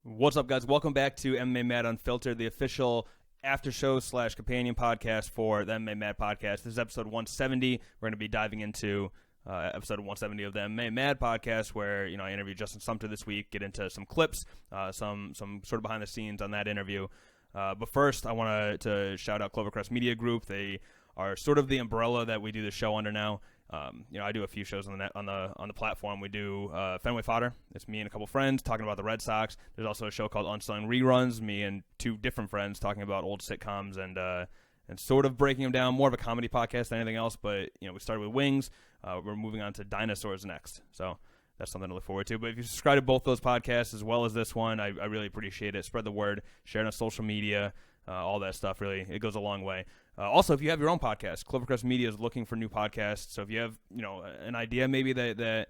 What's up, guys? Welcome back to MMA Mad Unfiltered, the official after show / companion podcast for the MMA Mad podcast. This is episode 170. We're going to be diving into episode 170 of the MMA Mad podcast, where I interviewed Justin Sumter this week, get into some clips, some sort of behind the scenes on that interview. But first, I want to shout out Clovercrest Media Group. They are sort of the umbrella that we do the show under now. I do a few shows on the platform. We do Fenway Fodder. It's me and a couple friends talking about the Red Sox. There's also a show called Unsung Reruns. Me and two different friends talking about old sitcoms and sort of breaking them down. More of a comedy podcast than anything else. But we started with Wings. We're moving on to Dinosaurs next. So that's something to look forward to. But if you subscribe to both those podcasts as well as this one, I really appreciate it. Spread the word. Share it on social media. All that stuff, really, it goes a long way. Also, if you have your own podcast, Clovercrest Media is looking for new podcasts. So if you have, an idea maybe that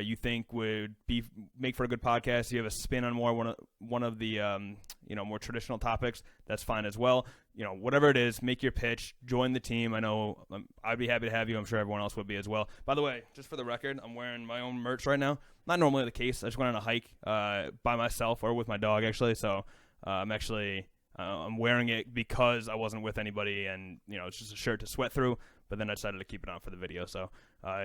you think would make for a good podcast, you have a spin on one of the more traditional topics, that's fine as well. Whatever it is, make your pitch, join the team. I know I'd be happy to have you. I'm sure everyone else would be as well. By the way, just for the record, I'm wearing my own merch right now. Not normally the case. I just went on a hike by myself or with my dog, actually. So I'm wearing it because I wasn't with anybody, and it's just a shirt to sweat through. But then I decided to keep it on for the video. So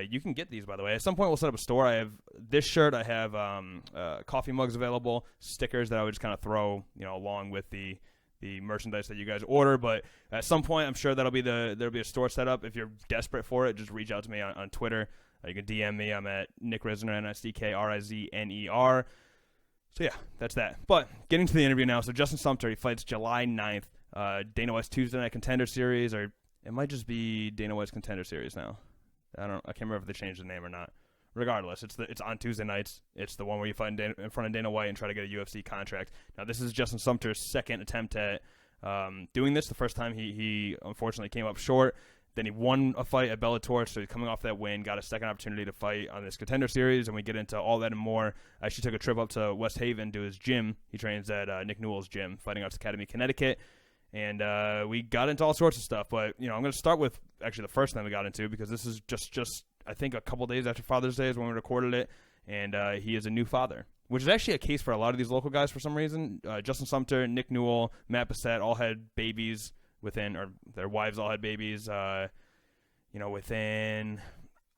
you can get these, by the way. At some point, we'll set up a store. I have this shirt. I have coffee mugs available, stickers that I would just kind of throw, along with the merchandise that you guys order. But at some point, I'm sure there'll be a store set up. If you're desperate for it, just reach out to me on Twitter. You can DM me. I'm at Nick Risner, NSDKRIZNER. So, yeah, that's that. But getting to the interview now. So, Justin Sumter, he fights July 9th. Dana White's Tuesday Night Contender Series, or it might just be Dana White's Contender Series now. I can't remember if they changed the name or not. Regardless, it's on Tuesday nights. It's the one where you fight in front of Dana White and try to get a UFC contract. Now, this is Justin Sumter's second attempt at doing this. The first time he unfortunately came up short. Then he won a fight at Bellator, so he's coming off that win, got a second opportunity to fight on this Contender Series, and we get into all that and more. I actually took a trip up to West Haven to his gym. He trains at Nick Newell's gym, Fighting Arts Academy, Connecticut, and we got into all sorts of stuff. But, I'm going to start with actually the first thing we got into, because this is just I think, a couple days after Father's Day is when we recorded it, and he is a new father, which is actually a case for a lot of these local guys for some reason. Justin Sumter, Nick Newell, Matt Bissett all had babies or their wives all had babies, within,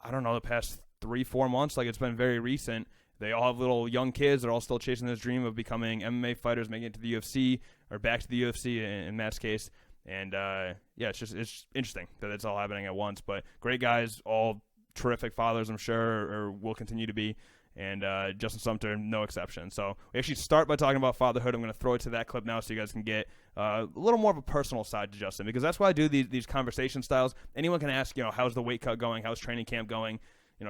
I don't know, the past 3-4 months. Like, it's been very recent. They all have little young kids. They're all still chasing this dream of becoming MMA fighters, making it to the UFC, or back to the UFC in Matt's case. And, it's interesting that it's all happening at once. But great guys, all terrific fathers, I'm sure, or will continue to be. And Justin Sumter, no exception. So we actually start by talking about fatherhood. I'm going to throw it to that clip now so you guys can get a little more of a personal side to Justin, because that's why I do these conversation styles. Anyone can ask, how's the weight cut going? How's training camp going?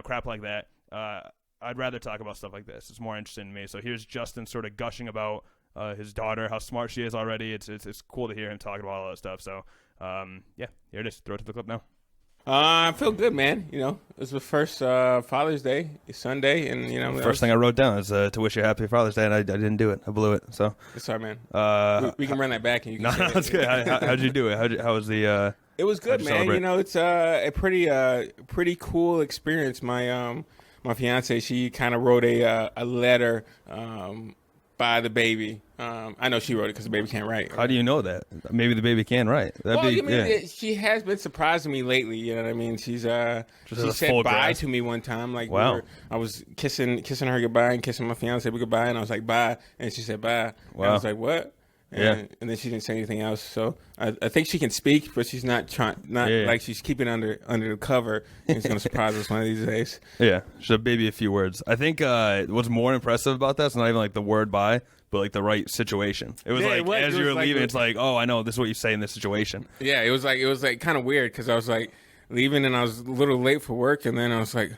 Crap like that. I'd rather talk about stuff like this. It's more interesting to me. So here's Justin sort of gushing about his daughter, how smart she is already. It's cool to hear him talking about all that stuff. So, here it is. Throw it to the clip now. I feel good, man. It was the first Father's Day, Sunday, and the first thing I wrote down is to wish you a happy Father's Day, and I didn't do it. I blew it. So sorry, man. We can run that back, and you can. No, it's good. How'd you do it? How was the? It was good, man. Celebrate? It's a pretty cool experience. My fiance, she kind of wrote a letter by the baby. I know she wrote it because the baby can't write. How do you know that? Maybe the baby can write. She has been surprising me lately. You know what I mean? She said bye to me one time. Like, wow. I was kissing her goodbye and kissing my fiance goodbye, and I was like, bye, and she said bye. Wow. And I was like, what? And then she didn't say anything else. So I think she can speak, but she's not like she's keeping under the cover. And it's going to surprise us one of these days. Yeah, she'll baby a few words. I think what's more impressive about that is not even like the word bye, but like the right situation. It was as you were leaving, it's like, oh, I know this is what you say in this situation. Yeah, it was like kind of weird because I was like leaving and I was a little late for work, and then I was like,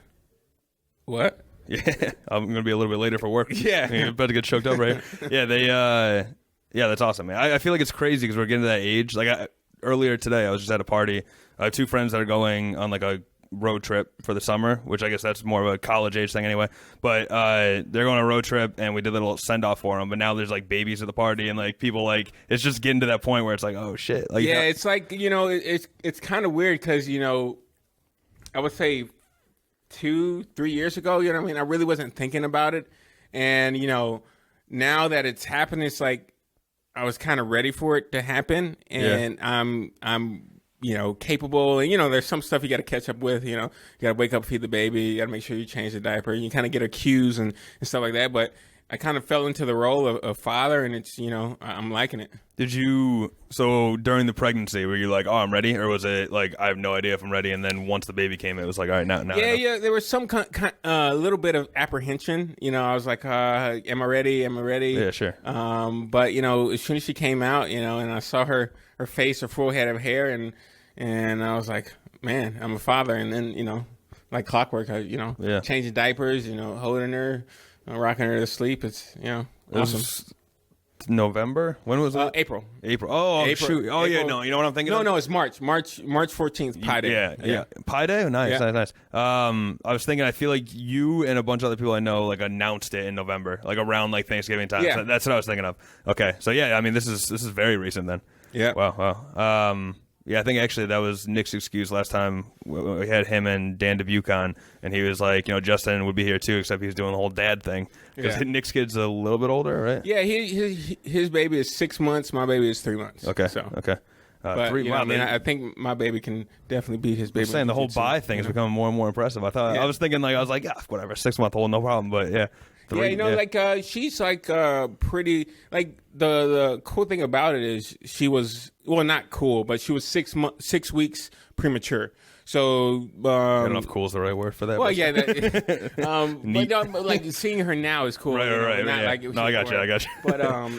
what? Yeah, I'm going to be a little bit later for work. Yeah, I'm about to get choked up right here. Yeah, yeah, that's awesome, man. I feel like it's crazy because we're getting to that age. Like earlier today, I was just at a party. I have two friends that are going on like a road trip for the summer, which I guess that's more of a college age thing anyway. But they're going on a road trip, and we did a little send off for them. But now there's like babies at the party, and like people like it's just getting to that point where it's like, oh shit. Like, yeah, it's like it's kind of weird because I would say 2-3 years ago, I really wasn't thinking about it, and now that it's happened, it's like I was kind of ready for it to happen, and I'm capable, and there's some stuff you got to catch up with. You got to wake up, feed the baby, you got to make sure you change the diaper. You kind of get her cues and stuff like that. But I kind of fell into the role of father, and it's I'm liking it. So during the pregnancy, were you like, oh, I'm ready, or was it like I have no idea if I'm ready, and then once the baby came, it was like, all right, now. Yeah. There was some little bit of apprehension. I was like, am I ready? Am I ready? Yeah, sure. But as soon as she came out, and I saw her face, her full head of hair, and I was like, man, I'm a father. And then like clockwork, changing diapers, holding her, rocking her to sleep. It's awesome. It was November. When was it? April. Oh, April. Shoot. Oh, yeah. No, you know what I'm thinking? No, it's March 14th, Pi Day. Yeah. Pi Day. Oh, nice. Yeah. Nice. I was thinking. I feel like you and a bunch of other people I know like announced it in November, like around like Thanksgiving time. Yeah. So that's what I was thinking of. Okay. So yeah, I mean, this is very recent then. Yeah. Wow. Yeah, I think actually that was Nick's excuse last time. We had him and Dan Dubuque on, and he was like, Justin would be here too, except he was doing the whole dad thing. Because Nick's kid's a little bit older, right? Yeah, his baby is 6 months. My baby is 3 months. Okay. So. Okay. But, 3. Wow, I think my baby can definitely beat his baby. I'm saying the whole bi thing is becoming more and more impressive. I was thinking I was like, yeah, whatever, 6-month-old, no problem. But yeah. 3, like she's like pretty. Like the cool thing about it is she was not cool, but she was 6 weeks premature. So I don't know if "cool" is the right word for that. Well, yeah, but like seeing her now is cool. Right. Like I got you. But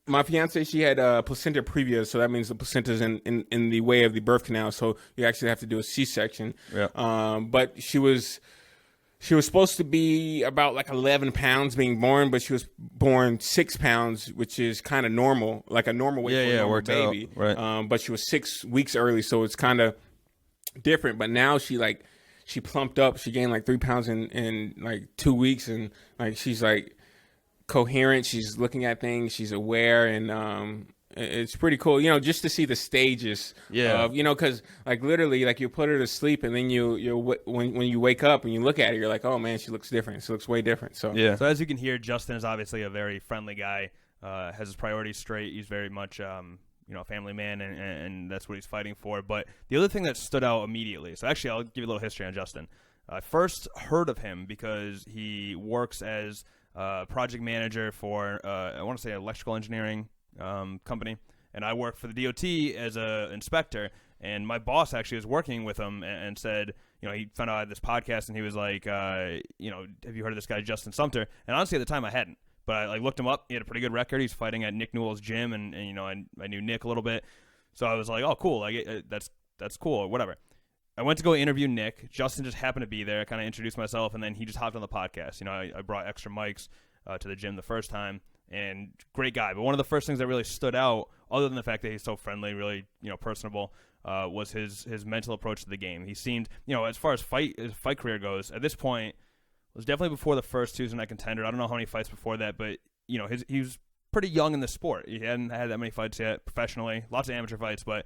my fiance, she had placenta previa, so that means the placenta's in the way of the birth canal, so you actually have to do a C-section. Yeah. But she was supposed to be about like 11 pounds being born, but she was born 6 pounds, which is kind of normal, like a normal weight for a normal baby. Out. Right. But she was 6 weeks early, so it's kind of different. But now she plumped up. She gained like 3 pounds in like 2 weeks, and like she's like coherent. She's looking at things. She's aware, and it's pretty cool, just to see the stages. Yeah. Because like literally, like you put her to sleep, and then when you wake up and you look at her, you're like, oh man, she looks different. She looks way different. So yeah. So as you can hear, Justin is obviously a very friendly guy. Has his priorities straight. He's very much a family man, and that's what he's fighting for. But the other thing that stood out immediately. So actually, I'll give you a little history on Justin. I first heard of him because he works as project manager for I want to say electrical engineering company, and I work for the DOT as a inspector, and my boss actually was working with him and said, he found out I had this podcast, and he was like, have you heard of this guy Justin Sumter? And honestly at the time I hadn't, but I looked him up. He had a pretty good record. He's fighting at Nick Newell's gym, and I knew Nick a little bit, so I was like, oh cool, that's cool, or whatever. I went to go interview Nick. Justin just happened to be there. I kind of introduced myself, and then he just hopped on the podcast. I brought extra mics to the gym the first time, and great guy. But one of the first things that really stood out, other than the fact that he's so friendly, really personable, was his mental approach to the game. He seemed, as far as his fight career goes, at this point, was definitely before the first Tuesday Night Contender. I don't know how many fights before that, but he was pretty young in the sport. He hadn't had that many fights yet professionally, lots of amateur fights, but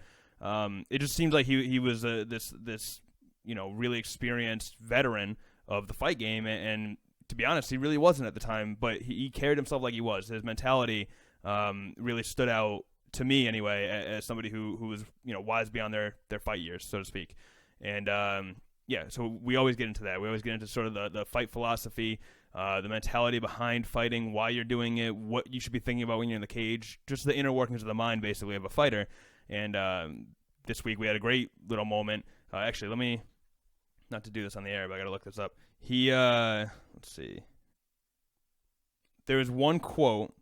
it just seemed like he was this really experienced veteran of the fight game, and to be honest, he really wasn't at the time, but he carried himself like he was. His mentality really stood out to me anyway, as somebody who was wise beyond their fight years, so to speak. And so we always get into that. We always get into sort of the fight philosophy, the mentality behind fighting, why you're doing it, what you should be thinking about when you're in the cage, just the inner workings of the mind, basically, of a fighter. And this week we had a great little moment. Actually, let me, not to do this on the air, but I got to look this up. Let's see. There was one quote.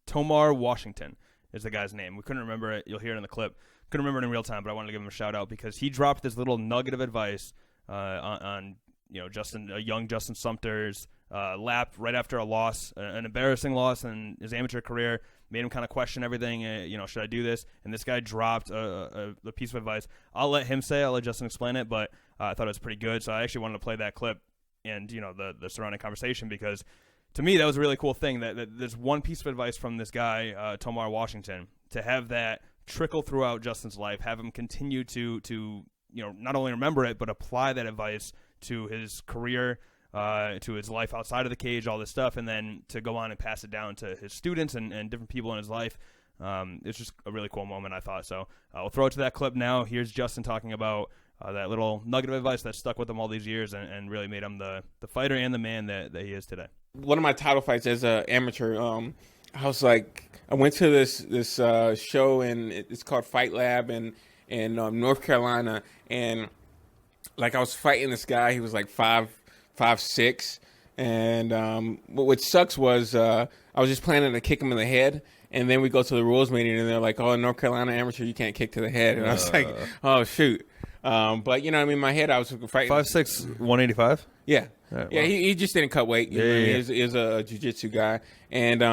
Tomar Washington is the guy's name. We couldn't remember it. You'll hear it in the clip. Couldn't remember it in real time, but I wanted to give him a shout out because he dropped this little nugget of advice on young Justin Sumter's lap right after a loss, an embarrassing loss in his amateur career. Made him kind of question everything. Should I do this? And this guy dropped a piece of advice. I'll let him say. I'll let Justin explain it, but I thought it was pretty good. So I actually wanted to play that clip and the surrounding conversation, because to me that was a really cool thing that there's one piece of advice from this guy Tomar Washington, to have that trickle throughout Justin's life, have him continue to not only remember it but apply that advice to his career, to his life outside of the cage, all this stuff, and then to go on and pass it down to his students and different people in his life. It's just a really cool moment, I thought. So we'll throw it to that clip now. Here's Justin talking about that little nugget of advice that stuck with him all these years and really made him the fighter and the man that he is today. One of my title fights as an amateur, I was like, I went to this show, and it's called Fight Lab in North Carolina, and like I was fighting this guy. He was like 5'6", and what sucks was I was just planning to kick him in the head. And then we go to the rules meeting, and they're like, "Oh, in North Carolina amateur, you can't kick to the head." And I was like, "Oh shoot!" But you know, I mean, in my head, I was fighting 5'6", 185. Yeah, wow. Yeah. He just didn't cut weight. He's a jiu-jitsu guy, and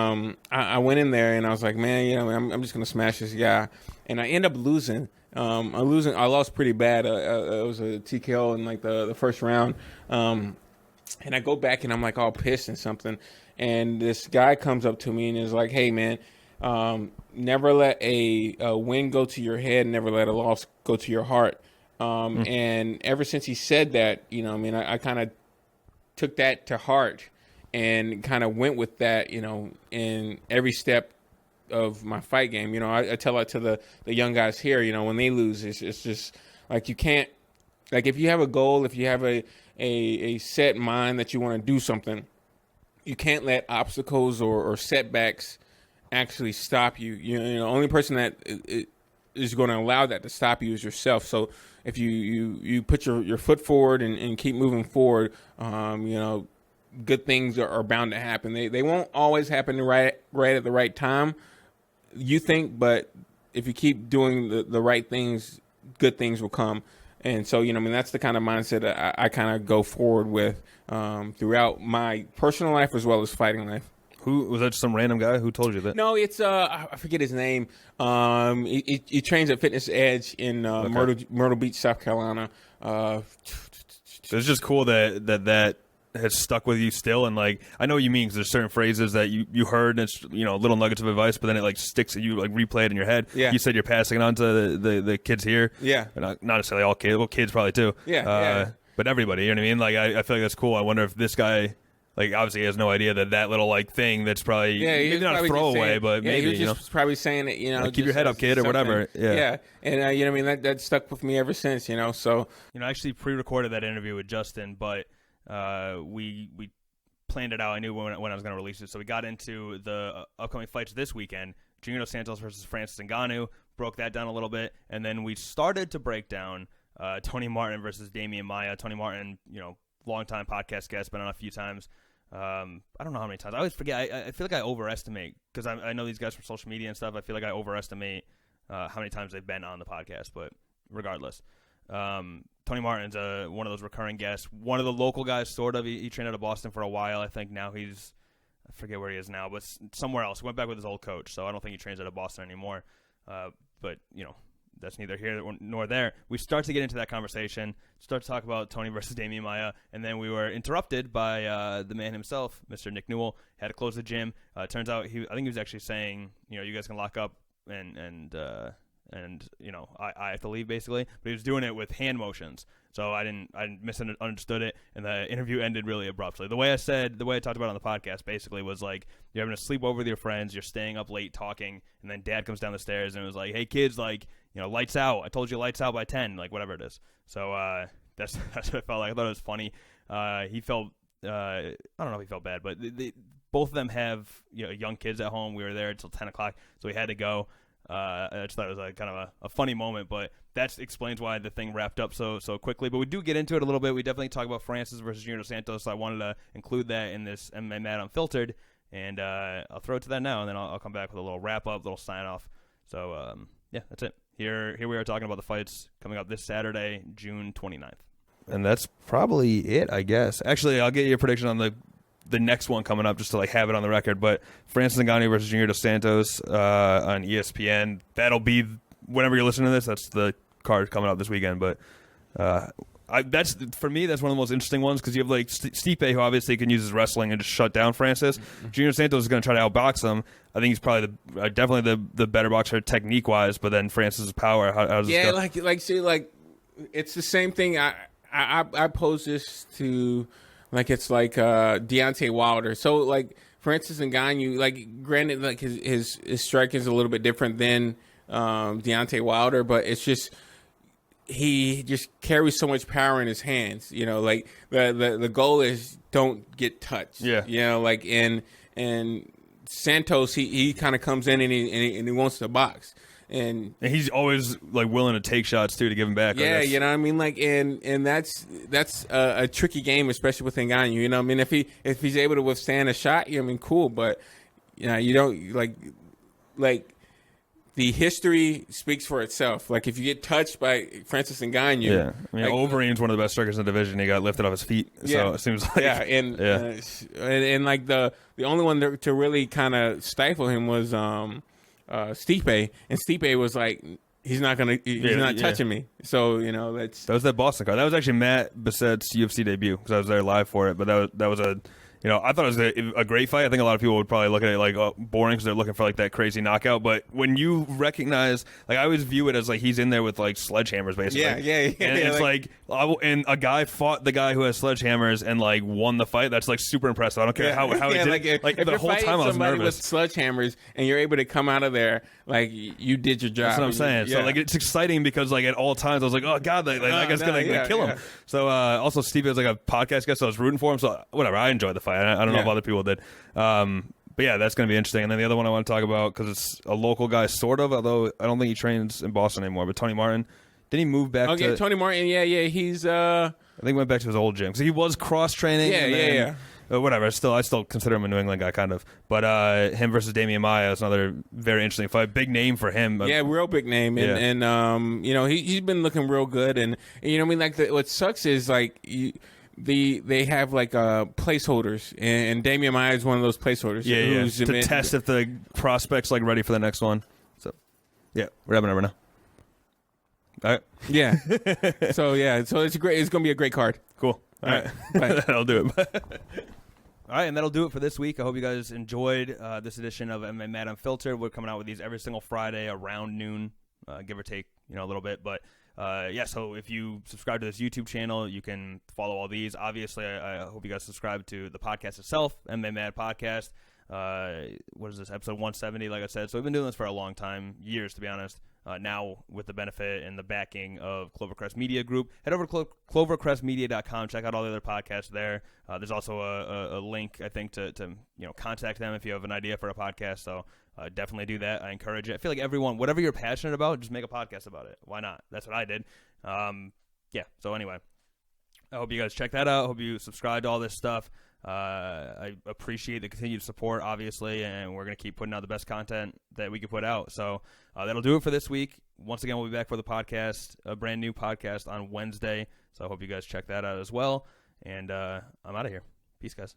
I went in there, and I was like, "Man, you know, I'm just gonna smash this guy," and I end up losing. I lost pretty bad. It was a TKO in like the first round, and I go back, and I'm like all pissed and something, and this guy comes up to me and is like, "Hey, man. Never let a win go to your head. Never let a loss go to your heart." And ever since he said that, you know, I mean, I kind of took that to heart and kind of went with that, you know, in every step of my fight game. You know, I tell that to the young guys here, you know, when they lose, it's just like you can't, like if you have a goal, if you have a set mind that you want to do something, you can't let obstacles or setbacks actually stop you. You know, the only person that is going to allow that to stop you is yourself. So if you put your foot forward and keep moving forward, you know, good things are bound to happen. They won't always happen right at the right time, you think, but if you keep doing the right things, good things will come. And so, you know, I mean, that's the kind of mindset that I kind of go forward with throughout my personal life as well as fighting life. Who was that? Just some random guy? Who told you that? No, it's I forget his name. He trains at Fitness Edge in Myrtle Beach, South Carolina. It's just cool that has stuck with you still, and like I know what you mean, because there's certain phrases that you heard, and it's, you know, little nuggets of advice, but then it like sticks, you like replay it in your head. Yeah. You said you're passing it on to the kids here. Yeah. Not necessarily all kids. Well, kids probably too. Yeah. But everybody, you know what I mean? Like I feel like that's cool. I wonder if this guy. Like, obviously, he has no idea that little, like, thing that's probably maybe not a throwaway, but maybe, he was just probably saying it, you know. Like, keep your head up, kid, or whatever. Yeah. And, you know, I mean, that stuck with me ever since, you know, so. You know, I actually pre-recorded that interview with Justin, but we planned it out. I knew when I was going to release it. So we got into the upcoming fights this weekend. Junior Dos Santos versus Francis Ngannou. Broke that down a little bit. And then we started to break down Tony Martin versus Damian Maia. Tony Martin, you know, longtime podcast guest, been on a few times. I don't know how many times. I always forget. I feel like I overestimate, because I know these guys from social media and stuff. I feel like I overestimate how many times they've been on the podcast. But regardless, Tony Martin's one of those recurring guests. One of the local guys, sort of. He trained out of Boston for a while. I think now I forget where he is now, but somewhere else. He went back with his old coach, so I don't think he trains out of Boston anymore. But, you know, that's neither here nor there. We start to get into that conversation, start to talk about Tony versus Damian Maia, and then we were interrupted by the man himself, Mr. Nick Newell. Had to close the gym. Turns out I think he was actually saying, you know, you guys can lock up and you know, I have to leave, basically. But he was doing it with hand motions, so I misunderstood it, and the interview ended really abruptly. The way I talked about it on the podcast basically was like, you're having a sleepover with your friends, you're staying up late talking, and then Dad comes down the stairs and it was like, hey kids, like, you know, lights out. I told you lights out by 10, like whatever it is. So that's what I felt like. I thought it was funny. He felt I don't know if he felt bad, but both of them have, you know, young kids at home. We were there until 10 o'clock, so we had to go. I just thought it was kind of a funny moment, but that explains why the thing wrapped up so quickly. But we do get into it a little bit. We definitely talk about Francis versus Junior Dos Santos, so I wanted to include that in this MMA Mad Unfiltered, and I'll throw it to that now, and then I'll come back with a little wrap-up, little sign-off. So, yeah, that's it. Here we are talking about the fights coming up this Saturday, June 29th. And that's probably it, I guess. Actually, I'll get you a prediction on the next one coming up, just to like have it on the record. But Francis Ngannou versus Junior Dos Santos on ESPN. That'll be whenever you're listening to this. That's the card coming up this weekend. But that's for me. That's one of the most interesting ones, because you have like Stipe, who obviously can use his wrestling and just shut down Francis. Mm-hmm. Junior Dos Santos is going to try to outbox him. I think he's probably definitely the better boxer technique wise. But then Francis's power. How does this go? like it's the same thing. I pose this to like it's like Deontay Wilder. So like for instance, Ngannou, like granted, like his striking is a little bit different than Deontay Wilder, but it's just he just carries so much power in his hands. You know, like the goal is don't get touched. Yeah. You know, like and Santos, he kind of comes in and he wants to box. And he's always like willing to take shots too to give him back. Yeah, you know what I mean. Like, and that's a tricky game, especially with Ngannou. You know what I mean. If he's able to withstand a shot, I mean, cool. But you know, you don't like the history speaks for itself. Like if you get touched by Francis Ngannou, yeah, I mean, like, Overeem's one of the best strikers in the division. He got lifted off his feet, so it seems like and like the only one to really kind of stifle him was Stipe, and Stipe was like, he's not touching me. So you know that was that Boston card. That was actually Matt Bissett's UFC debut because I was there live for it. But that was a, you know, I thought it was a great fight. I think a lot of people would probably look at it like boring because they're looking for like that crazy knockout. But when you recognize, like, I always view it as like he's in there with like sledgehammers basically. Yeah. And it's like and a guy fought the guy who has sledgehammers and like won the fight. That's like super impressive. I don't care how he did it. Like the whole time I was nervous. With sledgehammers and you're able to come out of there like you did your job. That's what I'm saying. So like it's exciting because like at all times I was like, oh god, that guy's gonna kill him. So also Steve was like a podcast guest, so I was rooting for him. So whatever, I enjoyed the fight. I don't know if other people did. But yeah, that's going to be interesting. And then the other one I want to talk about, because it's a local guy, sort of, although I don't think he trains in Boston anymore, but Tony Martin. Didn't he move back to... Tony Martin, yeah. He's... I think he went back to his old gym. So he was cross-training. Yeah. Whatever. I still consider him a New England guy, kind of. But him versus Damian Maia is another very interesting fight. Big name for him. Yeah, real big name. And you know, he's been looking real good. And you know what I mean? Like, what sucks is, like... They have like placeholders, and Damian Maia is one of those placeholders. Yeah, to test if the prospect's like ready for the next one. So, yeah, we're having over now. All right. Yeah. so it's great. It's gonna be a great card. Cool. All right. That'll do it. All right, and that'll do it for this week. I hope you guys enjoyed this edition of MMA Mad Unfiltered. We're coming out with these every single Friday around noon, give or take, a little bit, but. So if you subscribe to this YouTube channel, you can follow all these. Obviously, I hope you guys subscribe to the podcast itself, MMA Mad Podcast. What is this, episode 170, like I said. So we've been doing this for a long time, years to be honest. Now with the benefit and the backing of Clovercrest Media Group. Head over to clovercrestmedia.com. Check out all the other podcasts there. There's also a link, I think, to contact them if you have an idea for a podcast. So definitely do that. I encourage it. I feel like everyone, whatever you're passionate about, just make a podcast about it. Why not? That's what I did. So anyway, I hope you guys check that out. I hope you subscribe to all this stuff. I appreciate the continued support, obviously, and we're going to keep putting out the best content that we can put out. So that'll do it for this week. Once again, we'll be back for the podcast, a brand new podcast on Wednesday. So I hope you guys check that out as well. And I'm out of here. Peace, guys.